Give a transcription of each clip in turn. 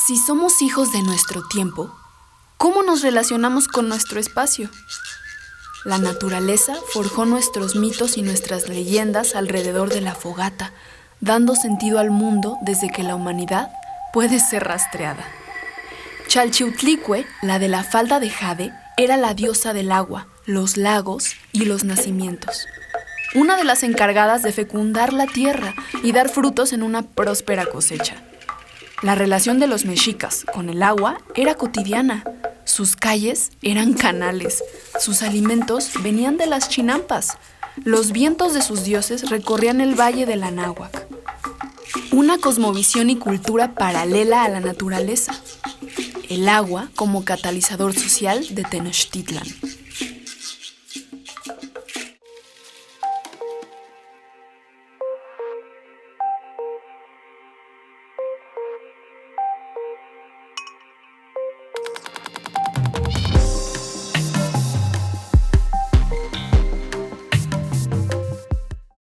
Si somos hijos de nuestro tiempo, ¿cómo nos relacionamos con nuestro espacio? La naturaleza forjó nuestros mitos y nuestras leyendas alrededor de la fogata, dando sentido al mundo desde que la humanidad puede ser rastreada. Chalchiutlicue, la de la falda de jade, era la diosa del agua, los lagos y los nacimientos. Una de las encargadas de fecundar la tierra y dar frutos en una próspera cosecha. La relación de los mexicas con el agua era cotidiana. Sus calles eran canales, sus alimentos venían de las chinampas. Los vientos de sus dioses recorrían el valle del Anáhuac. Una cosmovisión y cultura paralela a la naturaleza. El agua como catalizador social de Tenochtitlan.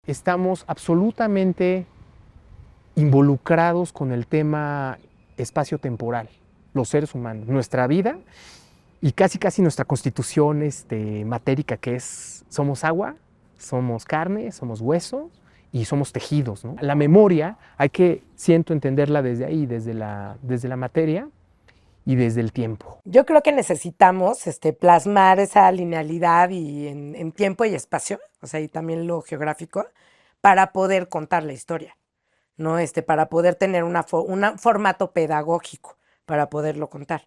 Estamos absolutamente involucrados con el tema espacio-temporal, los seres humanos, nuestra vida y casi nuestra constitución matérica, que es, somos agua, somos carne, somos hueso y somos tejidos, ¿no? La memoria hay que, siento, entenderla desde ahí, desde la materia y desde el tiempo. Yo creo que necesitamos plasmar esa linealidad y en tiempo y espacio, o sea, y también lo geográfico, para poder contar la historia, ¿no? Para poder tener un formato pedagógico para poderlo contar.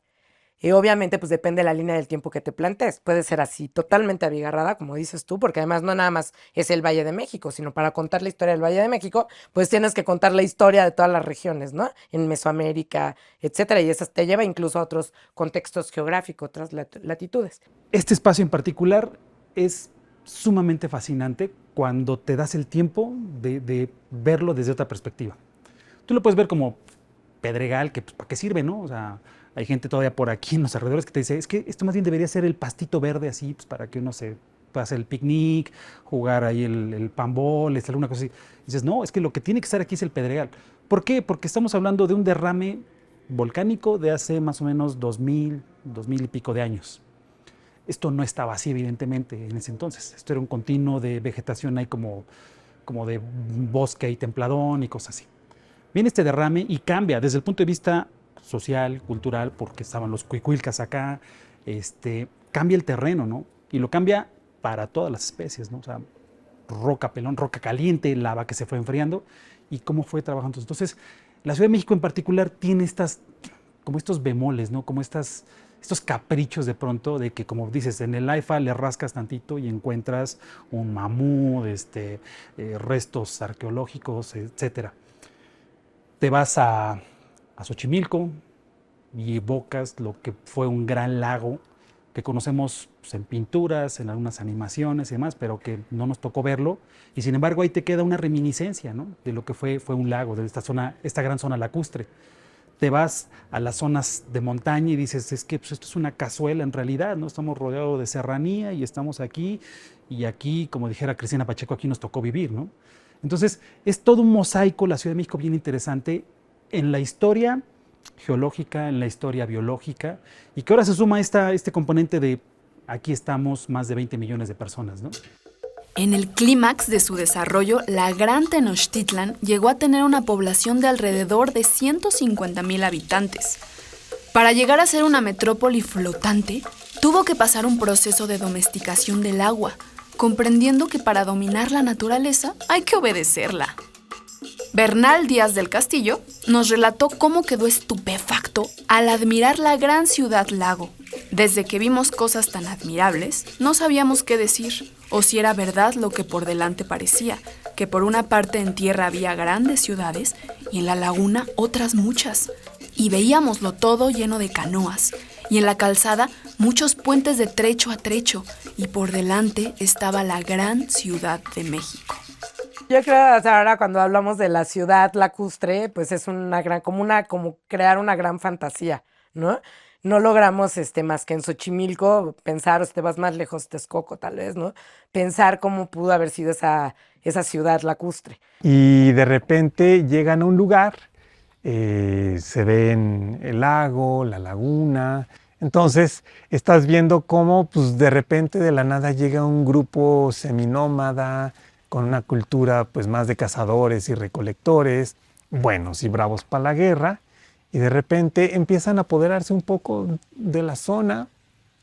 Y obviamente, pues depende de la línea del tiempo que te plantees. Puede ser así, totalmente abigarrada, como dices tú, porque además no nada más es el Valle de México, sino para contar la historia del Valle de México, pues tienes que contar la historia de todas las regiones, ¿no? En Mesoamérica, etcétera, y eso te lleva incluso a otros contextos geográficos, otras latitudes. Este espacio en particular es sumamente fascinante cuando te das el tiempo de verlo desde otra perspectiva. Tú lo puedes ver como pedregal, que pues, ¿para qué sirve, no? O sea, hay gente todavía por aquí en los alrededores que te dice, es que esto más bien debería ser el pastito verde así, pues para que uno se pueda hacer el picnic, jugar ahí el panball, alguna cosa así. Y dices, no, es que lo que tiene que estar aquí es el pedregal. ¿Por qué? Porque estamos hablando de un derrame volcánico de hace más o menos 2000 y pico de años. Esto no estaba así, evidentemente, en ese entonces. Esto era un continuo de vegetación ahí como de bosque y templadón y cosas así. Viene este derrame y cambia desde el punto de vista social, cultural, porque estaban los cuicuilcas acá, cambia el terreno, ¿no? Y lo cambia para todas las especies, ¿no? O sea, roca pelón, roca caliente, lava que se fue enfriando y cómo fue trabajando. Entonces, la Ciudad de México en particular tiene como estos bemoles, ¿no? Como estos caprichos de pronto de que, como dices, en el AIFA le rascas tantito y encuentras un mamut, restos arqueológicos, etcétera. Te vas a Xochimilco y evocas lo que fue un gran lago que conocemos pues, en pinturas, en algunas animaciones y demás, pero que no nos tocó verlo. Y sin embargo ahí te queda una reminiscencia, ¿no? De lo que fue un lago, de esta gran zona lacustre. Te vas a las zonas de montaña y dices, es que pues, esto es una cazuela en realidad, ¿no? Estamos rodeados de serranía y estamos aquí, y aquí, como dijera Cristina Pacheco, aquí nos tocó vivir, ¿no? Entonces, es todo un mosaico, la Ciudad de México, bien interesante en la historia geológica, en la historia biológica, y que ahora se suma este componente de aquí estamos más de 20 millones de personas, ¿no? En el clímax de su desarrollo, la Gran Tenochtitlan llegó a tener una población de alrededor de 150,000 habitantes. Para llegar a ser una metrópoli flotante, tuvo que pasar un proceso de domesticación del agua, comprendiendo que para dominar la naturaleza hay que obedecerla. Bernal Díaz del Castillo nos relató cómo quedó estupefacto al admirar la gran ciudad lago. Desde que vimos cosas tan admirables, no sabíamos qué decir, o si era verdad lo que por delante parecía, que por una parte en tierra había grandes ciudades y en la laguna otras muchas. Y veíamoslo todo lleno de canoas, y en la calzada muchos puentes de trecho a trecho, y por delante estaba la gran Ciudad de México. Yo creo, o sea, ahora cuando hablamos de la ciudad lacustre, pues es como crear una gran fantasía, ¿no? No logramos más que en Xochimilco pensar, o si te vas más lejos, Texcoco tal vez, ¿no? Pensar cómo pudo haber sido esa ciudad lacustre. Y de repente llegan a un lugar se ven el lago, la laguna. Entonces estás viendo cómo pues, de repente de la nada llega un grupo seminómada con una cultura pues, más de cazadores y recolectores, buenos y bravos para la guerra, y de repente empiezan a apoderarse un poco de la zona,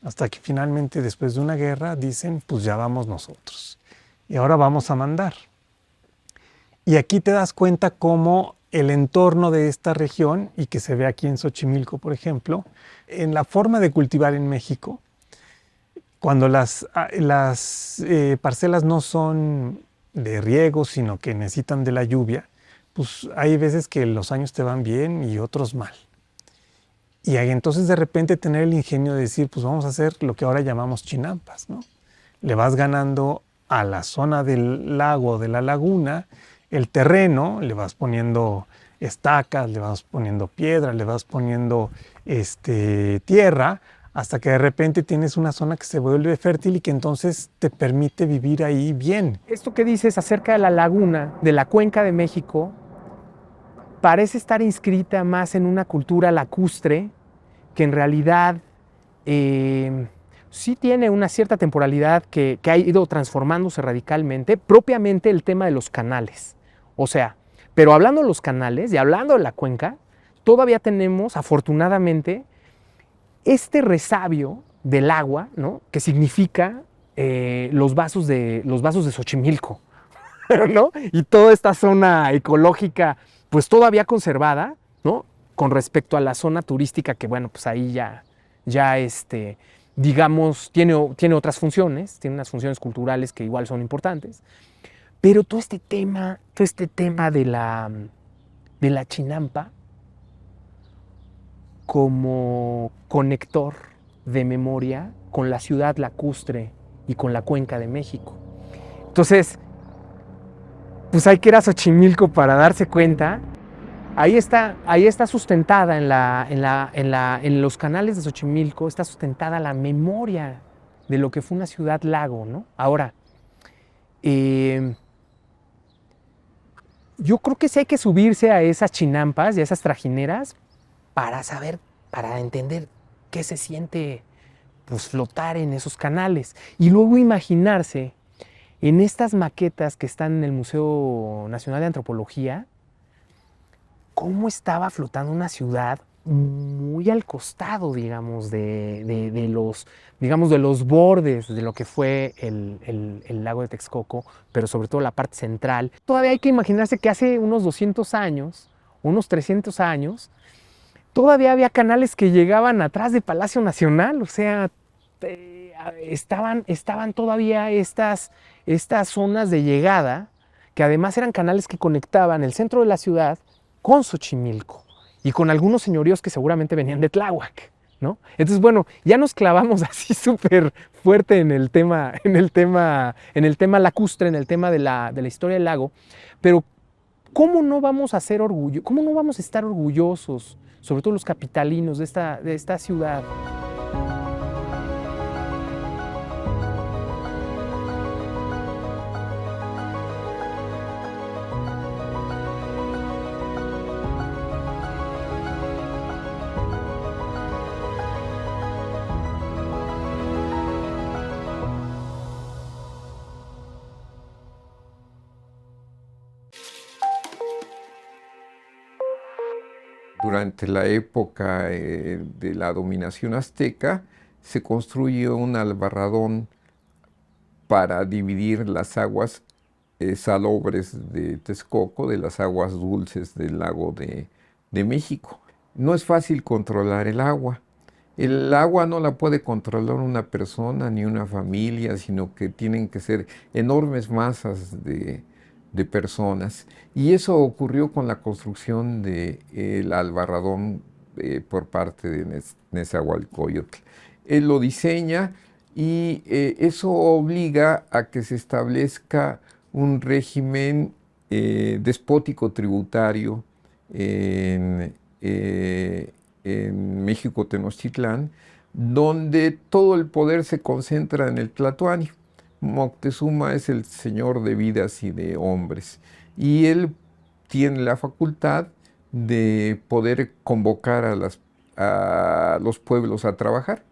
hasta que finalmente después de una guerra dicen pues ya vamos nosotros y ahora vamos a mandar. Y aquí te das cuenta cómo el entorno de esta región, y que se ve aquí en Xochimilco, por ejemplo, en la forma de cultivar en México, cuando las parcelas no son de riego, sino que necesitan de la lluvia, pues hay veces que los años te van bien y otros mal. Y ahí entonces de repente tener el ingenio de decir, pues vamos a hacer lo que ahora llamamos chinampas, ¿no? Le vas ganando a la zona del lago, de la laguna, el terreno, le vas poniendo estacas, le vas poniendo piedra, le vas poniendo tierra, hasta que de repente tienes una zona que se vuelve fértil y que entonces te permite vivir ahí bien. Esto que dices acerca de la laguna, de la Cuenca de México, parece estar inscrita más en una cultura lacustre que en realidad sí tiene una cierta temporalidad que ha ido transformándose radicalmente, propiamente el tema de los canales. O sea, pero hablando de los canales y hablando de la cuenca, todavía tenemos, afortunadamente, este resabio del agua, ¿no? Que significa los vasos de Xochimilco, ¿no? Y toda esta zona ecológica, pues todavía conservada, ¿no? Con respecto a la zona turística, que bueno, pues ahí ya digamos, tiene otras funciones, tiene unas funciones culturales que igual son importantes. Pero todo este tema de la chinampa como conector de memoria con la ciudad lacustre y con la Cuenca de México. Entonces, pues hay que ir a Xochimilco para darse cuenta. Ahí está sustentada en los canales de Xochimilco, está sustentada la memoria de lo que fue una ciudad lago, ¿no? Ahora, yo creo que sí hay que subirse a esas chinampas y a esas trajineras para saber, para entender qué se siente pues, flotar en esos canales. Y luego imaginarse en estas maquetas que están en el Museo Nacional de Antropología, cómo estaba flotando una ciudad muy al costado, digamos, de los bordes de lo que fue el lago de Texcoco, pero sobre todo la parte central. Todavía hay que imaginarse que hace unos 200 años, unos 300 años, todavía había canales que llegaban atrás de Palacio Nacional, o sea, estaban todavía estas zonas de llegada, que además eran canales que conectaban el centro de la ciudad con Xochimilco y con algunos señoríos que seguramente venían de Tláhuac, ¿no? Entonces, bueno, ya nos clavamos así súper fuerte en el tema lacustre, en el tema de la historia del lago, pero ¿cómo no vamos a estar orgullosos, sobre todo los capitalinos de esta ciudad? Durante la época de la dominación azteca, se construyó un albarradón para dividir las aguas salobres de Texcoco de las aguas dulces del lago de México. No es fácil controlar el agua. El agua no la puede controlar una persona ni una familia, sino que tienen que ser enormes masas de personas. Y eso ocurrió con la construcción del albarradón por parte de Nezahualcóyotl. Él lo diseña y eso obliga a que se establezca un régimen despótico tributario en México Tenochtitlán, donde todo el poder se concentra en el Tlatoani. Moctezuma es el señor de vidas y de hombres, y él tiene la facultad de poder convocar a los pueblos a trabajar.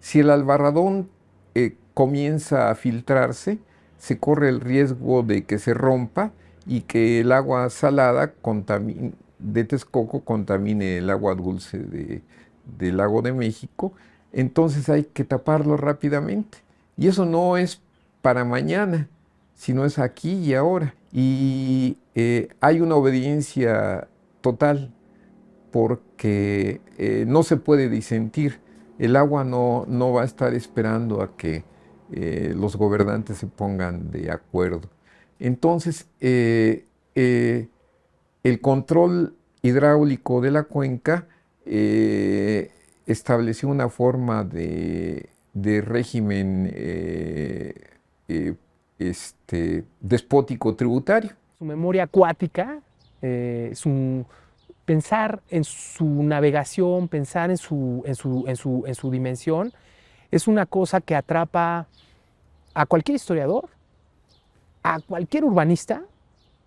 Si el albarradón comienza a filtrarse, se corre el riesgo de que se rompa y que el agua salada de Texcoco contamine el agua dulce del Lago de México. Entonces hay que taparlo rápidamente. Y eso no es para mañana, sino es aquí y ahora. Y hay una obediencia total porque no se puede disentir. El agua no va a estar esperando a que los gobernantes se pongan de acuerdo. Entonces, el control hidráulico de la cuenca estableció una forma de régimen despótico tributario. Su memoria acuática, pensar en su navegación, pensar en su dimensión, es una cosa que atrapa a cualquier historiador, a cualquier urbanista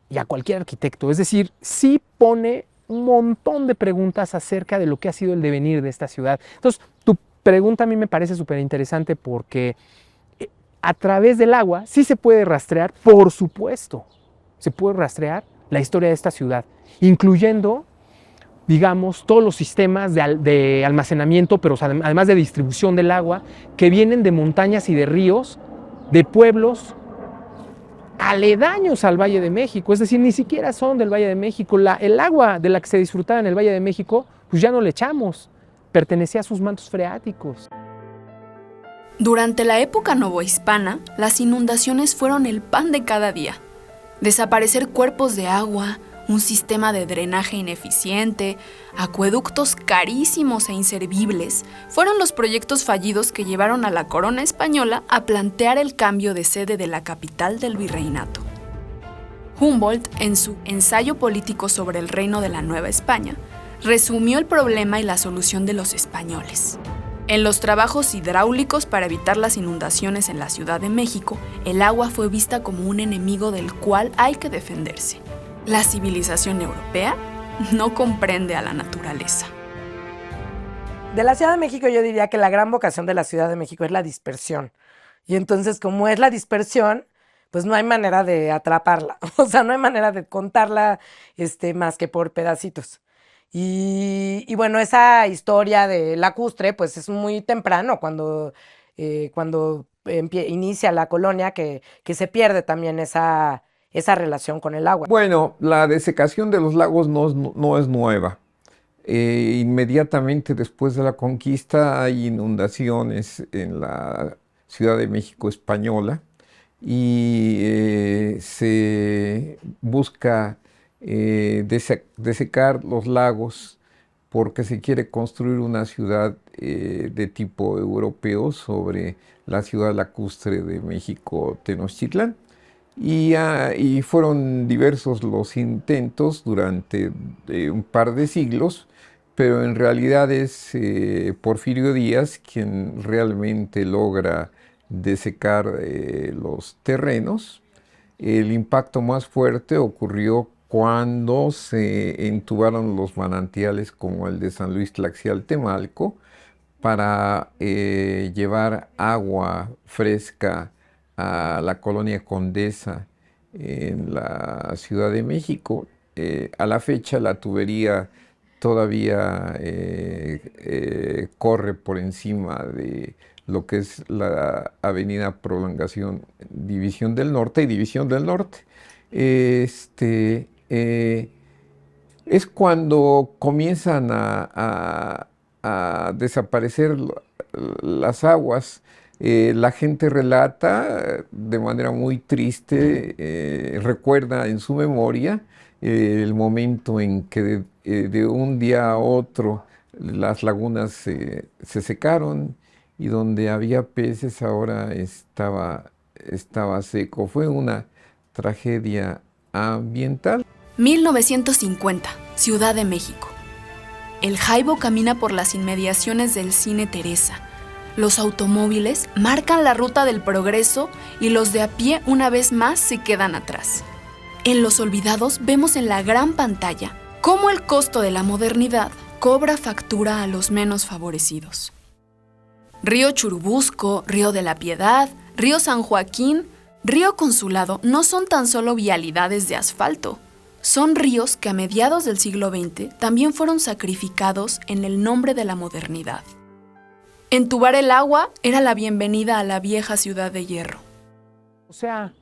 y a cualquier arquitecto. Es decir, sí pone un montón de preguntas acerca de lo que ha sido el devenir de esta ciudad. Entonces, tu pregunta a mí me parece súper interesante porque a través del agua sí se puede rastrear, por supuesto, se puede rastrear la historia de esta ciudad, incluyendo, digamos, todos los sistemas de almacenamiento, pero además de distribución del agua, que vienen de montañas y de ríos, de pueblos aledaños al Valle de México, es decir, ni siquiera son del Valle de México. El agua de la que se disfrutaba en el Valle de México, pues ya no le echamos, pertenecía a sus mantos freáticos. Durante la época novohispana, las inundaciones fueron el pan de cada día. Desaparecer cuerpos de agua, un sistema de drenaje ineficiente, acueductos carísimos e inservibles, fueron los proyectos fallidos que llevaron a la corona española a plantear el cambio de sede de la capital del virreinato. Humboldt, en su Ensayo político sobre el reino de la Nueva España, resumió el problema y la solución de los españoles. En los trabajos hidráulicos para evitar las inundaciones en la Ciudad de México, el agua fue vista como un enemigo del cual hay que defenderse. La civilización europea no comprende a la naturaleza. De la Ciudad de México yo diría que la gran vocación de la Ciudad de México es la dispersión. Y entonces, como es la dispersión, pues no hay manera de atraparla. O sea, no hay manera de contarla más que por pedacitos. Y bueno, esa historia de lacustre, pues es muy temprano cuando inicia la colonia que se pierde también esa relación con el agua. Bueno, la desecación de los lagos no es nueva. Inmediatamente después de la conquista hay inundaciones en la Ciudad de México española y se busca desecar los lagos porque se quiere construir una ciudad de tipo europeo sobre la ciudad lacustre de México, Tenochtitlán. Y fueron diversos los intentos durante un par de siglos, pero en realidad es Porfirio Díaz quien realmente logra desecar los terrenos. El impacto más fuerte ocurrió cuando se entubaron los manantiales como el de San Luis Tlaxialtemalco para llevar agua fresca a la colonia Condesa en la Ciudad de México. A la fecha la tubería todavía corre por encima de lo que es la avenida Prolongación, División del Norte y División del Norte. Es cuando comienzan a desaparecer las aguas. La gente relata de manera muy triste, recuerda en su memoria el momento en que de un día a otro las lagunas se secaron y donde había peces ahora estaba seco. Fue una tragedia ambiental. 1950, Ciudad de México. El jaibo camina por las inmediaciones del Cine Teresa. Los automóviles marcan la ruta del progreso y los de a pie una vez más se quedan atrás. En Los Olvidados vemos en la gran pantalla Cómo el costo de la modernidad cobra factura a los menos favorecidos. Río Churubusco, Río de la Piedad, Río San Joaquín, Río Consulado no son tan solo vialidades de asfalto. Son ríos que a mediados del siglo XX también fueron sacrificados en el nombre de la modernidad. Entubar el agua era la bienvenida a la vieja ciudad de hierro. O sea,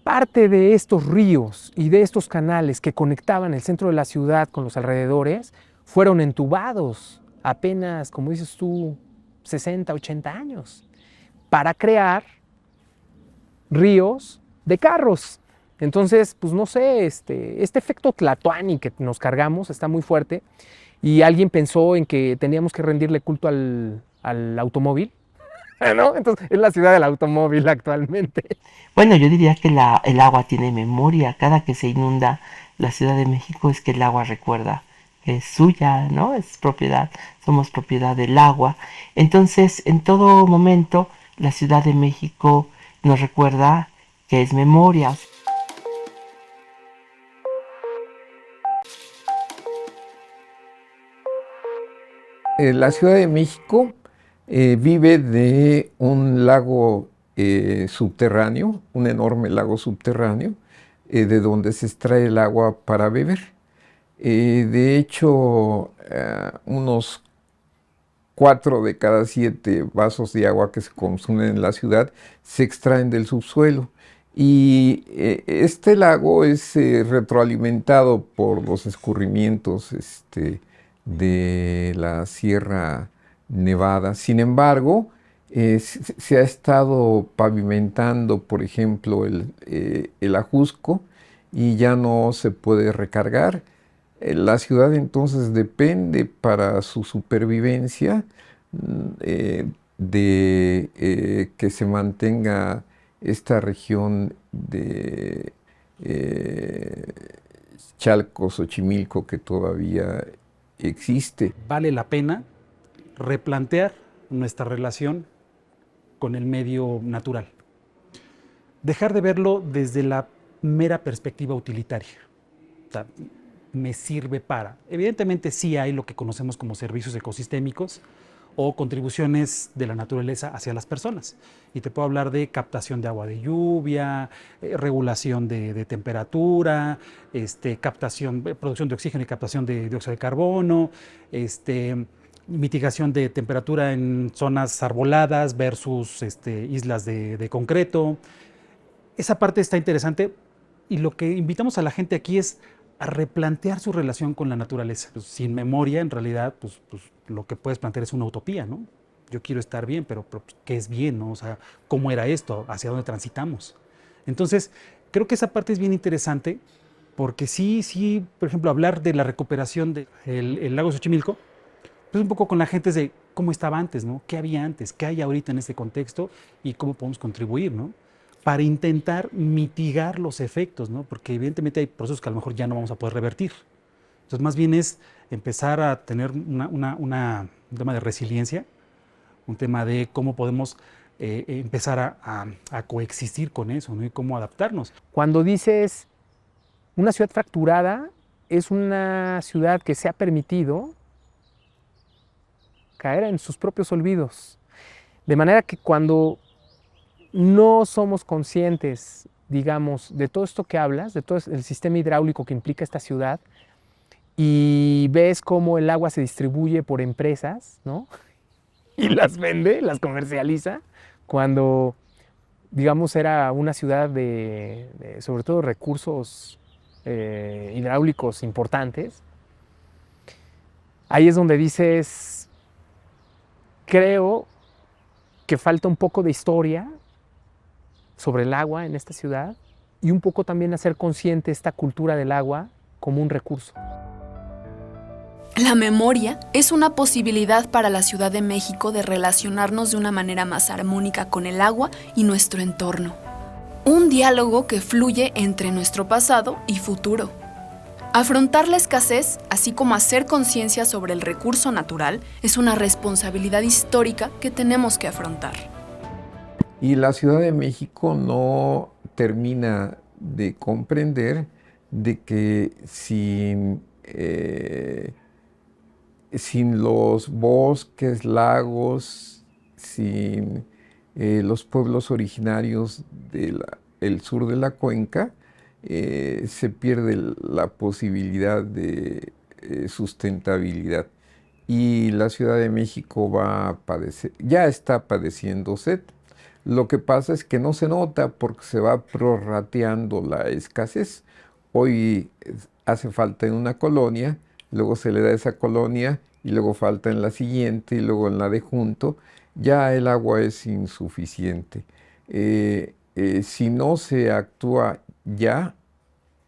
parte de estos ríos y de estos canales que conectaban el centro de la ciudad con los alrededores fueron entubados apenas, como dices tú, 60, 80 años, para crear ríos de carros. Entonces, pues no sé, este efecto Tlatoani que nos cargamos está muy fuerte y alguien pensó en que teníamos que rendirle culto al automóvil, ¿no? Entonces, es la ciudad del automóvil actualmente. Bueno, yo diría que el agua tiene memoria. Cada que se inunda la Ciudad de México es que el agua recuerda que es suya, ¿no? Es propiedad, somos propiedad del agua. Entonces, en todo momento, la Ciudad de México nos recuerda que es memoria. La Ciudad de México vive de un lago subterráneo, un enorme lago subterráneo, de donde se extrae el agua para beber. De hecho, unos 4 de cada 7 vasos de agua que se consumen en la ciudad se extraen del subsuelo. Y este lago es retroalimentado por los escurrimientos de la Sierra Nevada. Sin embargo, se ha estado pavimentando, por ejemplo, el Ajusco y ya no se puede recargar. La ciudad entonces depende para su supervivencia de que se mantenga esta región de Chalco, Xochimilco, que todavía existe. Vale la pena replantear nuestra relación con el medio natural. Dejar de verlo desde la mera perspectiva utilitaria. O sea, me sirve para. Evidentemente sí hay lo que conocemos como servicios ecosistémicos o contribuciones de la naturaleza hacia las personas. Y te puedo hablar de captación de agua de lluvia, regulación de temperatura, producción de oxígeno y captación de dióxido de carbono, mitigación de temperatura en zonas arboladas versus islas de concreto. Esa parte está interesante y lo que invitamos a la gente aquí es a replantear su relación con la naturaleza. Pues, sin memoria, en realidad, pues lo que puedes plantear es una utopía, ¿no? Yo quiero estar bien, pero ¿qué es bien, no? O sea, ¿cómo era esto? ¿Hacia dónde transitamos? Entonces, creo que esa parte es bien interesante porque sí, por ejemplo, hablar de la recuperación del lago Xochimilco, pues un poco con la gente es de cómo estaba antes, ¿no? ¿Qué había antes? ¿Qué hay ahorita en este contexto? Y cómo podemos contribuir, ¿no? Para intentar mitigar los efectos, ¿no? Porque evidentemente hay procesos que a lo mejor ya no vamos a poder revertir. Entonces, más bien es empezar a tener un tema de resiliencia, un tema de cómo podemos empezar a coexistir con eso, ¿no? Y cómo adaptarnos. Cuando dices una ciudad fracturada, es una ciudad que se ha permitido caer en sus propios olvidos. De manera que cuando no somos conscientes, digamos, de todo esto que hablas, de todo el sistema hidráulico que implica esta ciudad, y ves cómo el agua se distribuye por empresas, ¿no? Y las vende, las comercializa, cuando, digamos, era una ciudad de sobre todo recursos hidráulicos importantes, ahí es donde dices, creo que falta un poco de historia sobre el agua en esta ciudad y un poco también hacer consciente esta cultura del agua como un recurso. La memoria es una posibilidad para la Ciudad de México de relacionarnos de una manera más armónica con el agua y nuestro entorno. Un diálogo que fluye entre nuestro pasado y futuro. Afrontar la escasez, así como hacer conciencia sobre el recurso natural, es una responsabilidad histórica que tenemos que afrontar. Y la Ciudad de México no termina de comprender de que sin sin los bosques, lagos, sin los pueblos originarios del sur de la cuenca, se pierde la posibilidad de sustentabilidad. Y la Ciudad de México va a padecer, ya está padeciendo sed. Lo que pasa es que no se nota porque se va prorrateando la escasez. Hoy hace falta en una colonia, luego se le da esa colonia y luego falta en la siguiente y luego en la de junto. Ya el agua es insuficiente. Si no se actúa ya,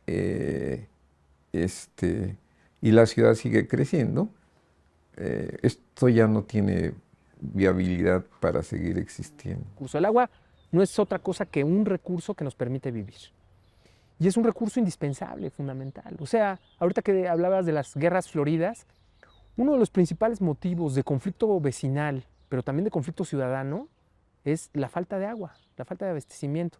y la ciudad sigue creciendo, esto ya no tiene viabilidad para seguir existiendo. El agua no es otra cosa que un recurso que nos permite vivir. Y es un recurso indispensable, fundamental. O sea, ahorita que hablabas de las guerras floridas, uno de los principales motivos de conflicto vecinal, pero también de conflicto ciudadano, es la falta de agua, la falta de abastecimiento.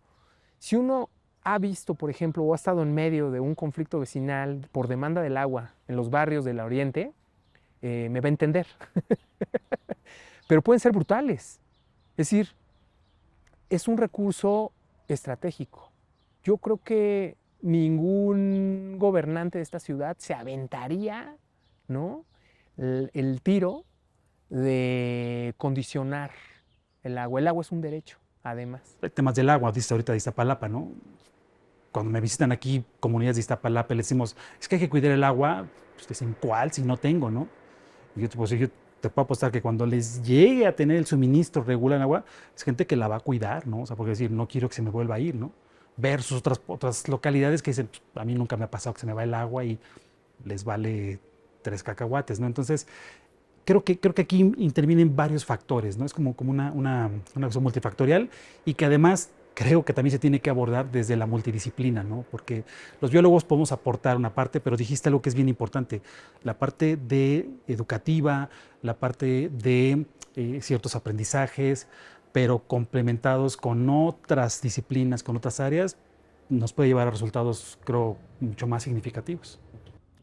Si uno ha visto, por ejemplo, o ha estado en medio de un conflicto vecinal por demanda del agua en los barrios del Oriente, me va a entender. Pero pueden ser brutales. Es decir, es un recurso estratégico. Yo creo que ningún gobernante de esta ciudad se aventaría, ¿no?, el tiro de condicionar el agua. El agua es un derecho, además. Temas del agua, dice ahorita de Iztapalapa, ¿no? Cuando me visitan aquí comunidades de Iztapalapa, les decimos, es que hay que cuidar el agua. Pues dicen, ¿cuál? Si no tengo, ¿no? Y yo te puedo apostar que cuando les llegue a tener el suministro regular en agua, es gente que la va a cuidar, ¿no? O sea, porque decir, no quiero que se me vuelva a ir, ¿no? Versus otras localidades que dicen, a mí nunca me ha pasado que se me va el agua y les vale 3 cacahuates, ¿no? Entonces, creo que aquí intervienen varios factores, ¿no? Es como una cosa multifactorial y que además creo que también se tiene que abordar desde la multidisciplina, ¿no? Porque los biólogos podemos aportar una parte, pero dijiste algo que es bien importante, la parte de educativa, la parte de ciertos aprendizajes, pero complementados con otras disciplinas, con otras áreas, nos puede llevar a resultados, creo, mucho más significativos.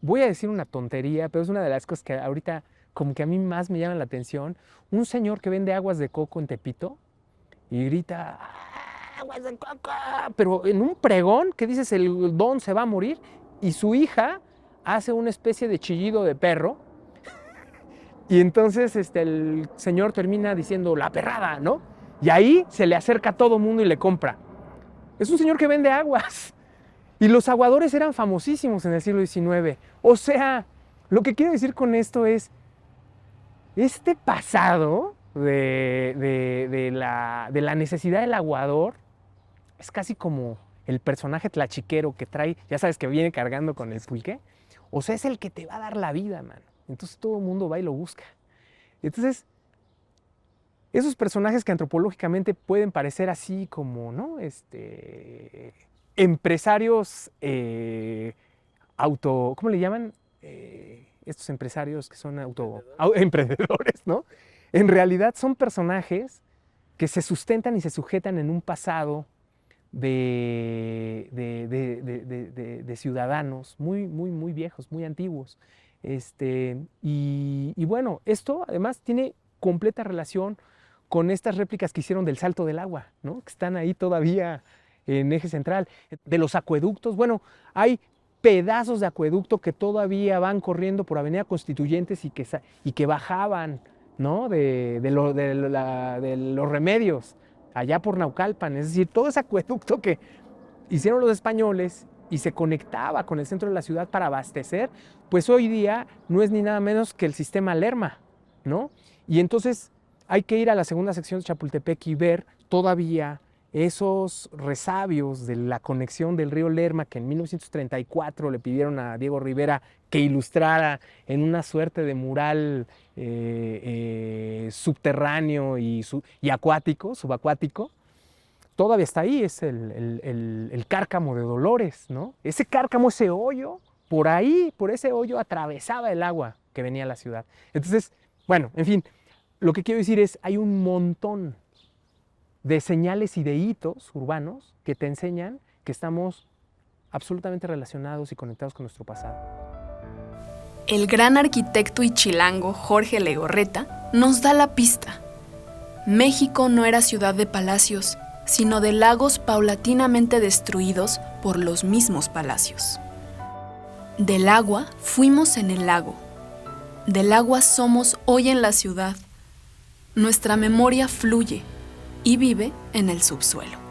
Voy a decir una tontería, pero es una de las cosas que ahorita como que a mí más me llama la atención. Un señor que vende aguas de coco en Tepito y grita, aguas de coco, pero en un pregón que dices el don se va a morir y su hija hace una especie de chillido de perro y entonces el señor termina diciendo la perrada, ¿no? Y ahí se le acerca a todo mundo y le compra. Es un señor que vende aguas. Y los aguadores eran famosísimos en el siglo XIX. O sea, lo que quiero decir con esto es, este pasado de la necesidad del aguador es casi como el personaje tlachiquero que trae, ya sabes, que viene cargando con el pulque. O sea, es el que te va a dar la vida, mano. Entonces todo el mundo va y lo busca. Entonces, esos personajes que antropológicamente pueden parecer así como, ¿no?, empresarios ¿cómo le llaman? Estos empresarios que son emprendedores, ¿no? En realidad son personajes que se sustentan y se sujetan en un pasado de ciudadanos muy, muy, muy viejos, muy antiguos. Y bueno, esto además tiene completa relación con estas réplicas que hicieron del Salto del Agua, ¿no?, que están ahí todavía en Eje Central. De los acueductos, bueno, hay pedazos de acueducto que todavía van corriendo por Avenida Constituyentes y que bajaban, ¿no?, de los Remedios, allá por Naucalpan. Es decir, todo ese acueducto que hicieron los españoles y se conectaba con el centro de la ciudad para abastecer, pues hoy día no es ni nada menos que el sistema Lerma, ¿no? Y entonces hay que ir a la segunda sección de Chapultepec y ver todavía esos resabios de la conexión del río Lerma que en 1934 le pidieron a Diego Rivera que ilustrara en una suerte de mural subterráneo y acuático, subacuático. Todavía está ahí, es el cárcamo de Dolores, ¿no? Ese cárcamo, ese hoyo, por ahí, por ese hoyo atravesaba el agua que venía a la ciudad. Entonces, bueno, en fin, lo que quiero decir es, hay un montón de señales y de hitos urbanos que te enseñan que estamos absolutamente relacionados y conectados con nuestro pasado. El gran arquitecto y chilango Jorge Legorreta nos da la pista. México no era ciudad de palacios, sino de lagos paulatinamente destruidos por los mismos palacios. Del agua fuimos en el lago. Del agua somos hoy en la ciudad. Nuestra memoria fluye y vive en el subsuelo.